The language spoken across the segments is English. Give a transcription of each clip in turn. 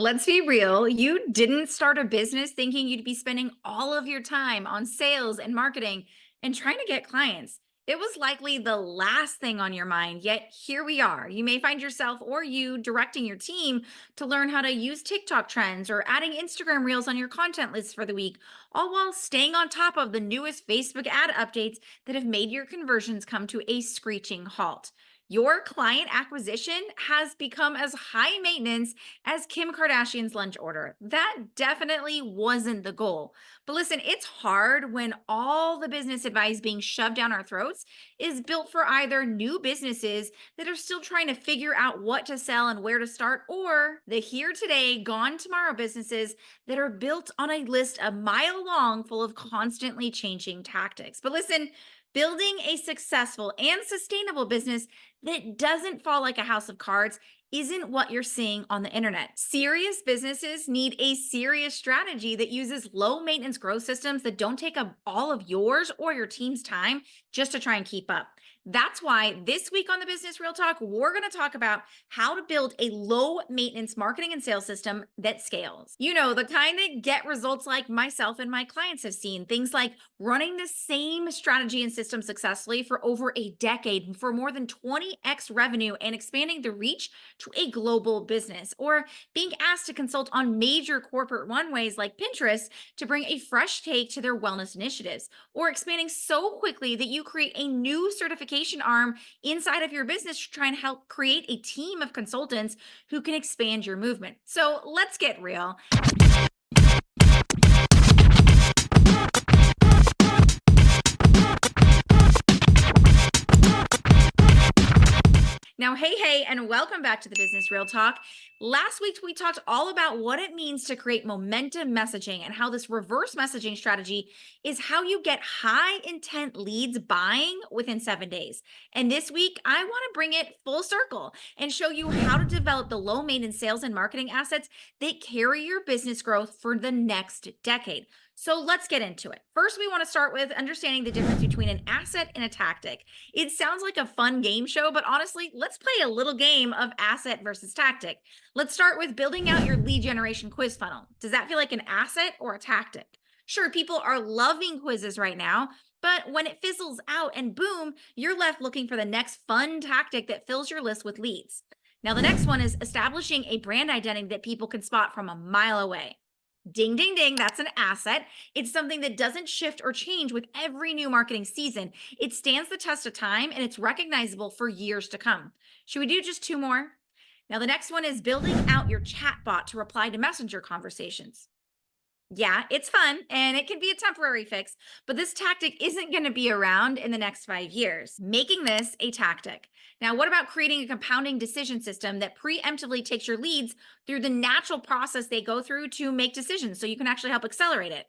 Let's be real. You didn't start a business thinking you'd be spending all of your time on sales and marketing and trying to get clients. It was likely the last thing on your mind, yet here we are. You may find yourself or you directing your team to learn how to use TikTok trends or adding Instagram reels on your content list for the week, all while staying on top of the newest Facebook ad updates that have made your conversions come to a screeching halt. Your client acquisition has become as high maintenance as Kim Kardashian's lunch order. That definitely wasn't the goal. But listen, it's hard when all the business advice being shoved down our throats is built for either new businesses that are still trying to figure out what to sell and where to start, or the here today, gone tomorrow businesses that are built on a list a mile long full of constantly changing tactics. But listen, building a successful and sustainable business that doesn't fall like a house of cards isn't what you're seeing on the internet. Serious businesses need a serious strategy that uses low maintenance growth systems that don't take up all of yours or your team's time just to try and keep up. That's why this week on the Business Real Talk, we're going to talk about how to build a low maintenance marketing and sales system that scales. You know, the kind that get results like myself and my clients have seen. Things like running the same strategy and system successfully for over a decade for more than 20x revenue and expanding the reach to a global business, or being asked to consult on major corporate runways like Pinterest to bring a fresh take to their wellness initiatives, or expanding so quickly that you create a new certification arm inside of your business to try and help create a team of consultants who can expand your movement. So let's get real. Now, hey, and welcome back to the Business Real Talk. Last week, we talked all about what it means to create momentum messaging and how this reverse messaging strategy is how you get high intent leads buying within 7 days. And this week, I want to bring it full circle and show you how to develop the low maintenance sales and marketing assets that carry your business growth for the next decade. So let's get into it. First, we want to start with understanding the difference between an asset and a tactic. It sounds like a fun game show, but honestly, let's play a little game of asset versus tactic. Let's start with building out your lead generation quiz funnel. Does that feel like an asset or a tactic? Sure, people are loving quizzes right now, but when it fizzles out and boom, you're left looking for the next fun tactic that fills your list with leads. Now, the next one is establishing a brand identity that people can spot from a mile away. Ding, ding, ding. That's an asset. It's something that doesn't shift or change with every new marketing season. It stands the test of time and it's recognizable for years to come. Should we do just two more? Now, the next one is building out your chatbot to reply to messenger conversations. Yeah, it's fun and it can be a temporary fix, but this tactic isn't going to be around in the next 5 years, making this a tactic. Now, what about creating a compounding decision system that preemptively takes your leads through the natural process they go through to make decisions so you can actually help accelerate it?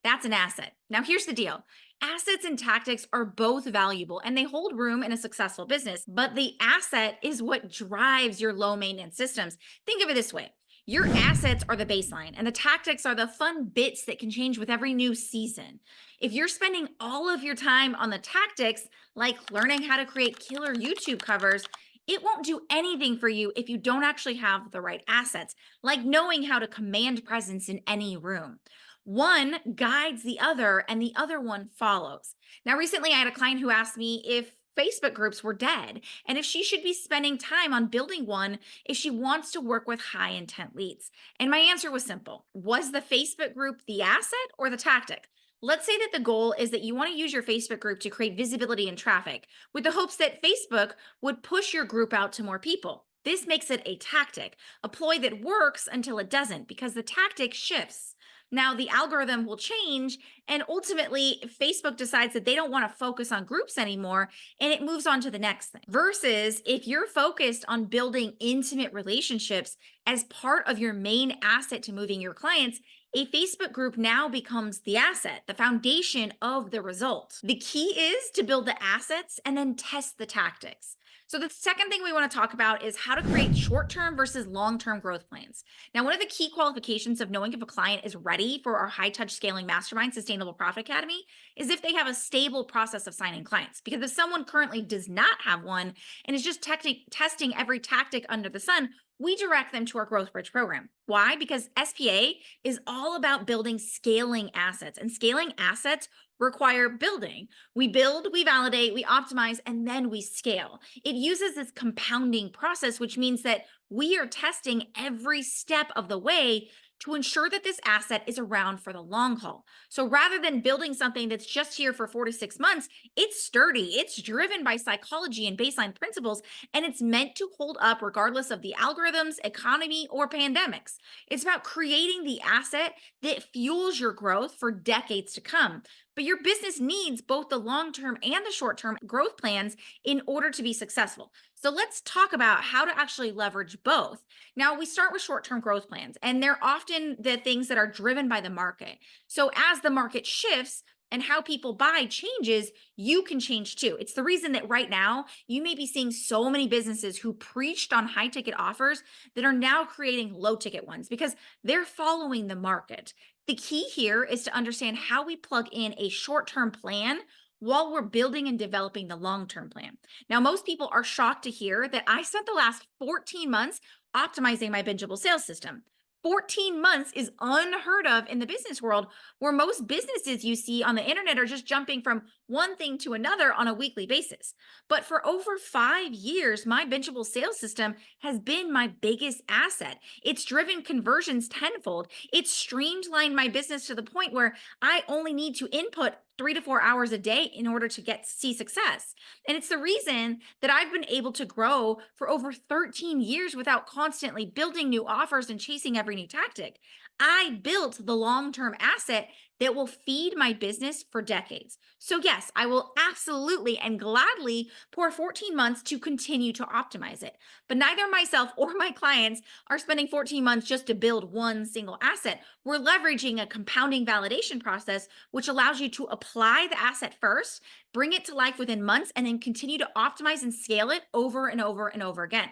That's an asset. Now, here's the deal. Assets and tactics are both valuable and they hold room in a successful business, but the asset is what drives your low maintenance systems. Think of it this way. Your assets are the baseline, and the tactics are the fun bits that can change with every new season. If you're spending all of your time on the tactics, like learning how to create killer YouTube covers, it won't do anything for you if you don't actually have the right assets, like knowing how to command presence in any room. One guides the other, and the other one follows. Now, recently, I had a client who asked me if Facebook groups were dead and if she should be spending time on building one if she wants to work with high intent leads. And my answer was simple. Was the Facebook group the asset or the tactic? Let's say that the goal is that you want to use your Facebook group to create visibility and traffic with the hopes that Facebook would push your group out to more people. This makes it a tactic, a ploy that works until it doesn't because the tactic shifts. Now, the algorithm will change, and ultimately, Facebook decides that they don't want to focus on groups anymore, and it moves on to the next thing. Versus if you're focused on building intimate relationships as part of your main asset to moving your clients, a Facebook group now becomes the asset, the foundation of the result. The key is to build the assets and then test the tactics. So the second thing we want to talk about is how to create short-term versus long-term growth plans. Now, one of the key qualifications of knowing if a client is ready for our high-touch scaling mastermind sustainable profit academy is if they have a stable process of signing clients. Because if someone currently does not have one and is just testing every tactic under the sun, we direct them to our Growth Bridge program. Why? Because SPA is all about building scaling assets, and scaling assets require building. We build, we validate, we optimize, and then we scale. It uses this compounding process, which means that we are testing every step of the way to ensure that this asset is around for the long haul. So rather than building something that's just here for 4 to 6 months, it's sturdy, it's driven by psychology and baseline principles, and it's meant to hold up regardless of the algorithms, economy, or pandemics. It's about creating the asset that fuels your growth for decades to come. But your business needs both the long term and the short term growth plans in order to be successful. So let's talk about how to actually leverage both. Now, we start with short term growth plans, and they're often the things that are driven by the market. So as the market shifts, and how people buy changes, you can change too. It's the reason that right now you may be seeing so many businesses who preached on high ticket offers that are now creating low ticket ones because they're following the market. The key here is to understand how we plug in a short term plan while we're building and developing the long term plan. Now, most people are shocked to hear that I spent the last 14 months optimizing my bingeable sales system. 14 months is unheard of in the business world, where most businesses you see on the internet are just jumping from one thing to another on a weekly basis. But for over 5 years, my bingeable sales system has been my biggest asset. It's driven conversions tenfold. It's streamlined my business to the point where I only need to input 3 to 4 hours a day in order to see success. And it's the reason that I've been able to grow for over 13 years without constantly building new offers and chasing every new tactic. I built the long-term asset that will feed my business for decades. So yes, I will absolutely and gladly pour 14 months to continue to optimize it. But neither myself or my clients are spending 14 months just to build one single asset. We're leveraging a compounding validation process, which allows you to apply the asset first, bring it to life within months, and then continue to optimize and scale it over and over and over again.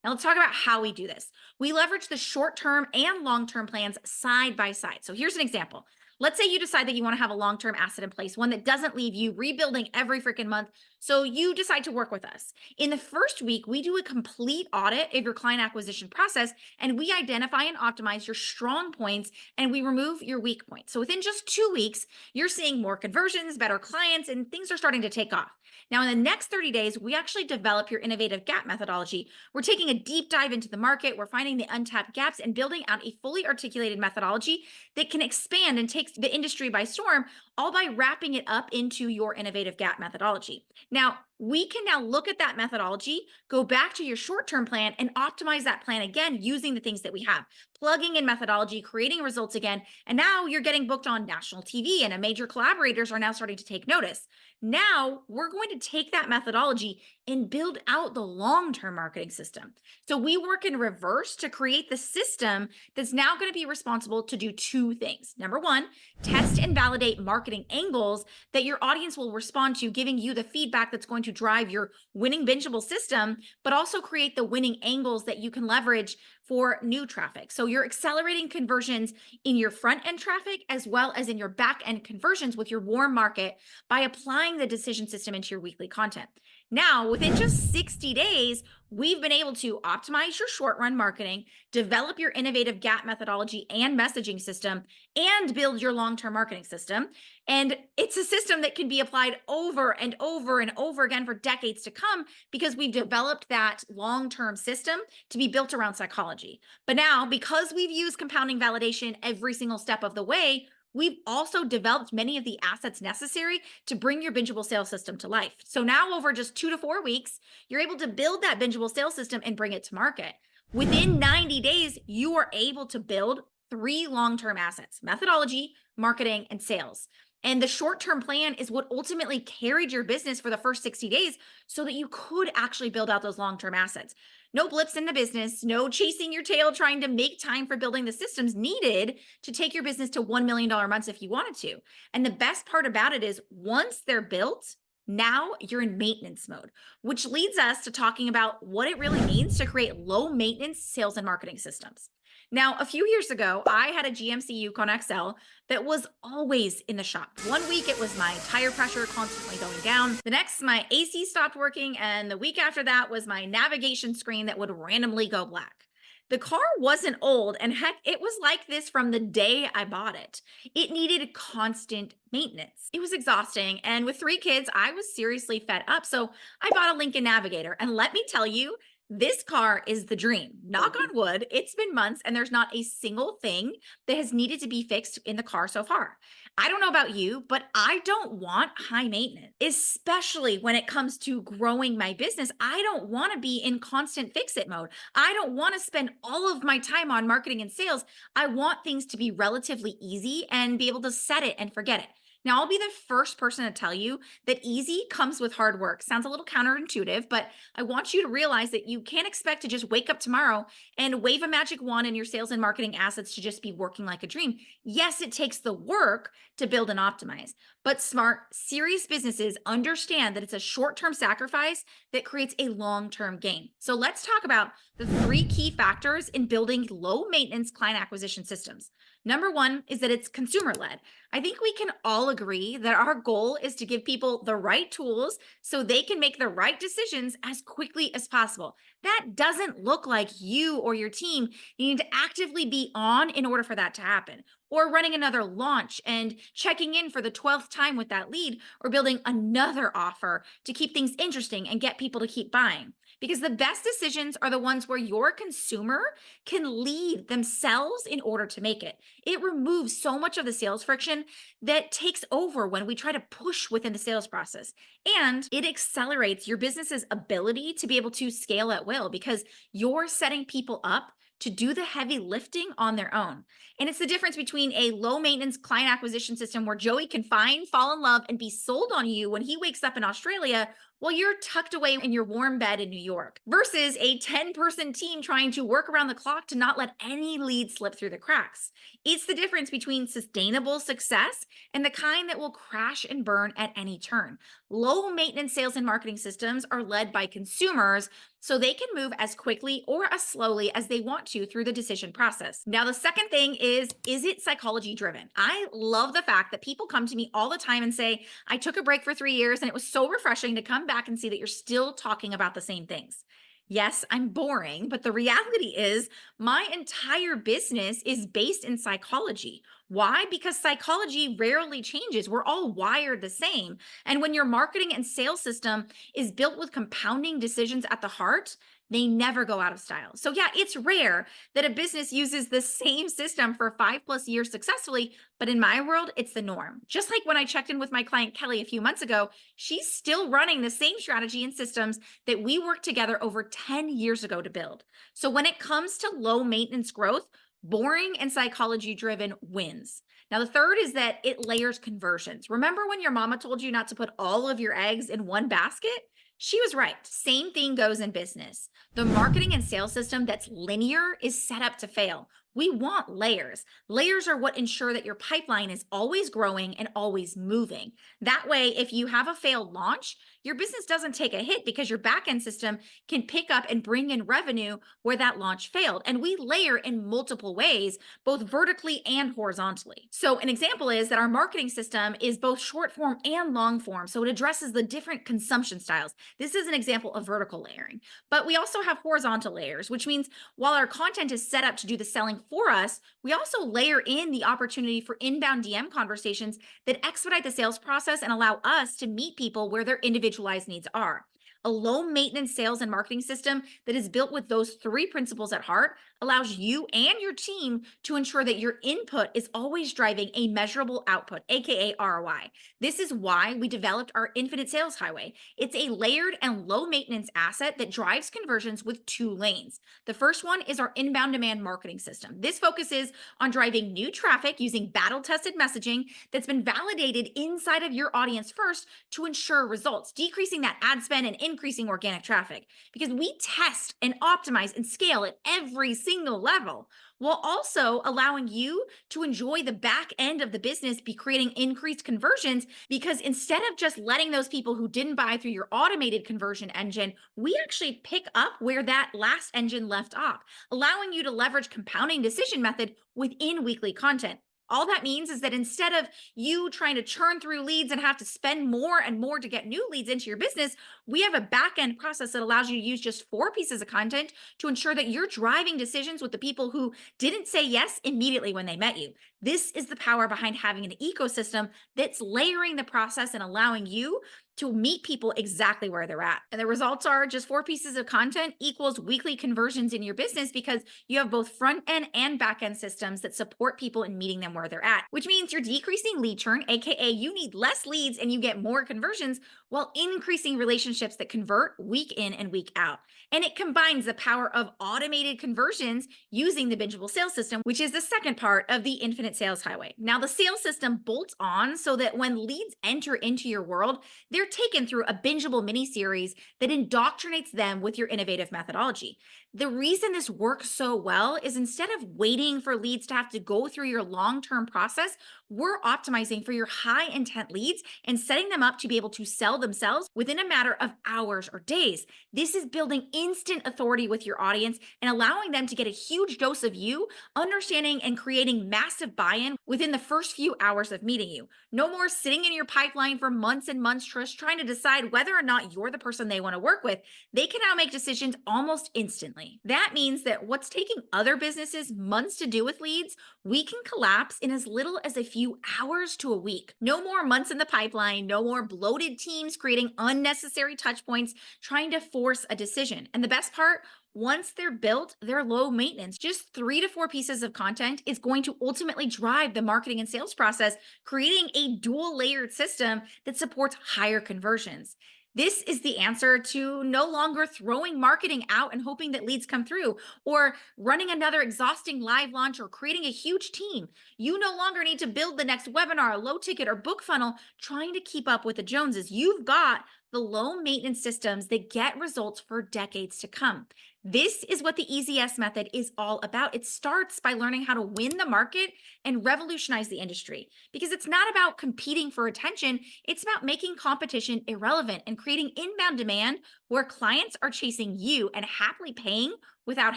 Now, let's talk about how we do this. We leverage the short term and long term plans side by side. So, here's an example. Let's say you decide that you want to have a long term asset in place, one that doesn't leave you rebuilding every freaking month. So, you decide to work with us. In the first week, we do a complete audit of your client acquisition process, and we identify and optimize your strong points, and we remove your weak points. So, within just 2 weeks, you're seeing more conversions, better clients, and things are starting to take off. Now, in the next 30 days, we actually develop your innovative gap methodology. We're taking a deep dive into the market. We're finding the untapped gaps and building out a fully articulated methodology that can expand and take the industry by storm, all by wrapping it up into your innovative gap methodology. Now, we can now look at that methodology, go back to your short-term plan, and optimize that plan again using the things that we have, plugging in methodology, creating results again. And now you're getting booked on national TV, and major collaborators are now starting to take notice. Now we're going to take that methodology and build out the long-term marketing system. So we work in reverse to create the system that's now going to be responsible to do two things. Number one, test and validate marketing angles that your audience will respond to, giving you the feedback that's going to drive your winning bingeable system, but also create the winning angles that you can leverage for new traffic. So you're accelerating conversions in your front end traffic as well as in your back end conversions with your warm market by applying the decision system into your weekly content. Now, within just 60 days, we've been able to optimize your short run marketing, develop your innovative gap methodology and messaging system, and build your long-term marketing system. And it's a system that can be applied over and over and over again for decades to come because we've developed that long-term system to be built around psychology. But now, because we've used compounding validation every single step of the way, we've also developed many of the assets necessary to bring your bingeable sales system to life. So now over just 2 to 4 weeks, you're able to build that bingeable sales system and bring it to market. Within 90 days, you are able to build 3 long-term assets: methodology, marketing, and sales. And the short-term plan is what ultimately carried your business for the first 60 days so that you could actually build out those long-term assets. No blips in the business, no chasing your tail trying to make time for building the systems needed to take your business to $1 million months if you wanted to. And the best part about it is once they're built, now you're in maintenance mode, which leads us to talking about what it really means to create low maintenance sales and marketing systems. Now, a few years ago, I had a GMC Yukon XL that was always in the shop. One week it was my tire pressure constantly going down. The next, my AC stopped working. And the week after that was my navigation screen that would randomly go black. The car wasn't old, and heck, it was like this from the day I bought it. It needed constant maintenance. It was exhausting, and with 3 kids, I was seriously fed up. So I bought a Lincoln Navigator, and let me tell you, this car is the dream. Knock on wood, it's been months, and there's not a single thing that has needed to be fixed in the car so far. I don't know about you, but I don't want high maintenance, especially when it comes to growing my business. I don't want to be in constant fix it mode. I don't want to spend all of my time on marketing and sales. I want things to be relatively easy and be able to set it and forget it. Now, I'll be the first person to tell you that easy comes with hard work. Sounds a little counterintuitive, but I want you to realize that you can't expect to just wake up tomorrow and wave a magic wand and your sales and marketing assets to just be working like a dream. Yes, it takes the work to build and optimize, but smart, serious businesses understand that it's a short term sacrifice that creates a long term gain. So let's talk about the 3 key factors in building low maintenance client acquisition systems. Number one is that it's consumer led. I think we can all agree that our goal is to give people the right tools so they can make the right decisions as quickly as possible. That doesn't look like you or your team needing to actively be on in order for that to happen, or running another launch and checking in for the 12th time with that lead, or building another offer to keep things interesting and get people to keep buying. Because the best decisions are the ones where your consumer can lead themselves in order to make it. It removes so much of the sales friction that takes over when we try to push within the sales process. And it accelerates your business's ability to be able to scale at will because you're setting people up to do the heavy lifting on their own. And it's the difference between a low maintenance client acquisition system where Joey can find, fall in love, and be sold on you when he wakes up in Australia while you're tucked away in your warm bed in New York, versus a 10-person team trying to work around the clock to not let any lead slip through the cracks. It's the difference between sustainable success and the kind that will crash and burn at any turn. Low maintenance sales and marketing systems are led by consumers so they can move as quickly or as slowly as they want to through the decision process. Now, the second thing is it psychology driven? I love the fact that people come to me all the time and say, I took a break for 3 years and it was so refreshing to come back and see that you're still talking about the same things. Yes, I'm boring, but the reality is my entire business is based in psychology. Why? Because psychology rarely changes. We're all wired the same. And when your marketing and sales system is built with compounding decisions at the heart, they never go out of style. So, yeah, it's rare that a business uses the same system for 5+ years successfully, but in my world, it's the norm. Just like when I checked in with my client Kelly a few months ago, she's still running the same strategy and systems that we worked together over 10 years ago to build. So, when it comes to low maintenance growth, boring and psychology driven wins. Now, the third is that it layers conversions. Remember when your mama told you not to put all of your eggs in one basket? She was right. Same thing goes in business. The marketing and sales system that's linear is set up to fail. We want layers. Layers are what ensure that your pipeline is always growing and always moving. That way, if you have a failed launch, your business doesn't take a hit because your backend system can pick up and bring in revenue where that launch failed. And we layer in multiple ways, both vertically and horizontally. So, an example is that our marketing system is both short form and long form. So, it addresses the different consumption styles. This is an example of vertical layering. But we also have horizontal layers, which means while our content is set up to do the selling for us, we also layer in the opportunity for inbound DM conversations that expedite the sales process and allow us to meet people where their individualized needs are. A low maintenance sales and marketing system that is built with those 3 principles at heart allows you and your team to ensure that your input is always driving a measurable output, aka ROI. This is why we developed our Infinite Sales Highway. It's a layered and low maintenance asset that drives conversions with 2 lanes. The first one is our inbound demand marketing system. This focuses on driving new traffic using battle tested messaging that's been validated inside of your audience first to ensure results, decreasing that ad spend and increasing organic traffic. Because we test and optimize and scale at every single level, while also allowing you to enjoy the back end of the business, be creating increased conversions. Because instead of just letting those people who didn't buy through your automated conversion engine, we actually pick up where that last engine left off, allowing you to leverage compounding decision method within weekly content. All that means is that instead of you trying to churn through leads and have to spend more and more to get new leads into your business, we have a back end process that allows you to use just 4 pieces of content to ensure that you're driving decisions with the people who didn't say yes immediately when they met you. This is the power behind having an ecosystem that's layering the process and allowing you to meet people exactly where they're at. And the results are just 4 pieces of content equals weekly conversions in your business because you have both front end and back end systems that support people in meeting them where they're at, which means you're decreasing lead churn, AKA you need less leads and you get more conversions while increasing relationships that convert week in and week out. And it combines the power of automated conversions using the bingeable sales system, which is the second part of the infinite sales highway. Now, the sales system bolts on so that when leads enter into your world, they're taken through a bingeable mini series that indoctrinates them with your innovative methodology. The reason this works so well is instead of waiting for leads to have to go through your long term process, we're optimizing for your high intent leads and setting them up to be able to sell themselves within a matter of hours or days. This is building instant authority with your audience and allowing them to get a huge dose of you, understanding and creating massive buy in within the first few hours of meeting you. No more sitting in your pipeline for months and months, Trish, trying to decide whether or not you're the person they want to work with. They can now make decisions almost instantly. That means that what's taking other businesses months to do with leads, we can collapse in as little as a few hours to a week. No more months in the pipeline, no more bloated teams creating unnecessary touch points, trying to force a decision. And the best part, once they're built, they're low maintenance. Just 3 to 4 pieces of content is going to ultimately drive the marketing and sales process, creating a dual layered system that supports higher conversions. This is the answer to no longer throwing marketing out and hoping that leads come through, or running another exhausting live launch, or creating a huge team. You no longer need to build the next webinar, low ticket, or book funnel trying to keep up with the Joneses. You've got the low maintenance systems that get results for decades to come. This is what the EasyS method is all about. It starts by learning how to win the market and revolutionize the industry, because it's not about competing for attention. It's about making competition irrelevant and creating inbound demand where clients are chasing you and happily paying without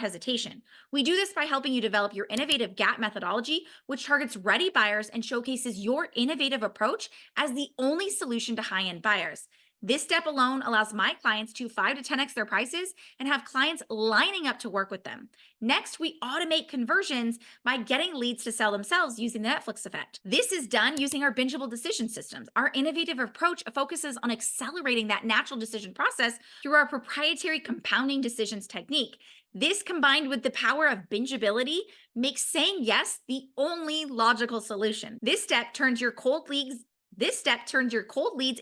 hesitation. We do this by helping you develop your innovative GAP methodology, which targets ready buyers and showcases your innovative approach as the only solution to high-end buyers. This step alone allows my clients to 5 to 10x their prices and have clients lining up to work with them. Next, we automate conversions by getting leads to sell themselves using the Netflix effect. This is done using our bingeable decision systems. Our innovative approach focuses on accelerating that natural decision process through our proprietary compounding decisions technique. This, combined with the power of bingeability, makes saying yes the only logical solution. This step turns your cold leads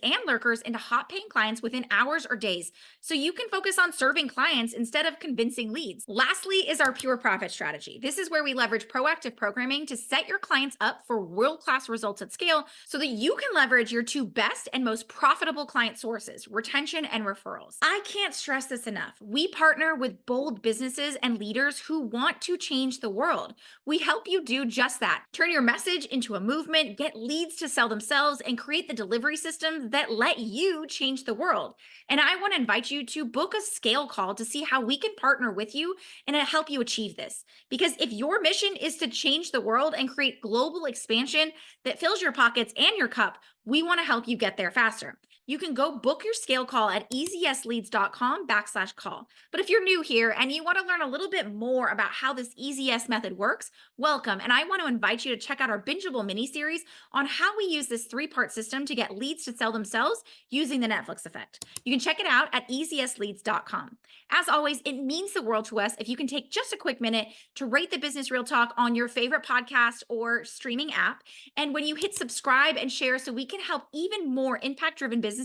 and lurkers into hot paying clients within hours or days, so you can focus on serving clients instead of convincing leads. Lastly is our pure profit strategy. This is where we leverage proactive programming to set your clients up for world-class results at scale so that you can leverage your 2 best and most profitable client sources, retention and referrals. I can't stress this enough. We partner with bold businesses and leaders who want to change the world. We help you do just that. Turn your message into a movement, get leads to sell themselves, and create the delivery systems that let you change the world. And I want to invite you to book a scale call to see how we can partner with you and help you achieve this. Because if your mission is to change the world and create global expansion that fills your pockets and your cup, we want to help you get there faster. You can go book your scale call at easyesleads.com/call. But if you're new here and you want to learn a little bit more about how this EasyS method works, welcome. And I want to invite you to check out our bingeable mini series on how we use this 3-part system to get leads to sell themselves using the Netflix effect. You can check it out at easyesleads.com. As always, it means the world to us if you can take just a quick minute to rate the Business Real Talk on your favorite podcast or streaming app. And when you hit subscribe and share, so we can help even more impact-driven businesses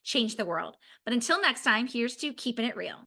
change the world. But until next time, here's to keeping it real.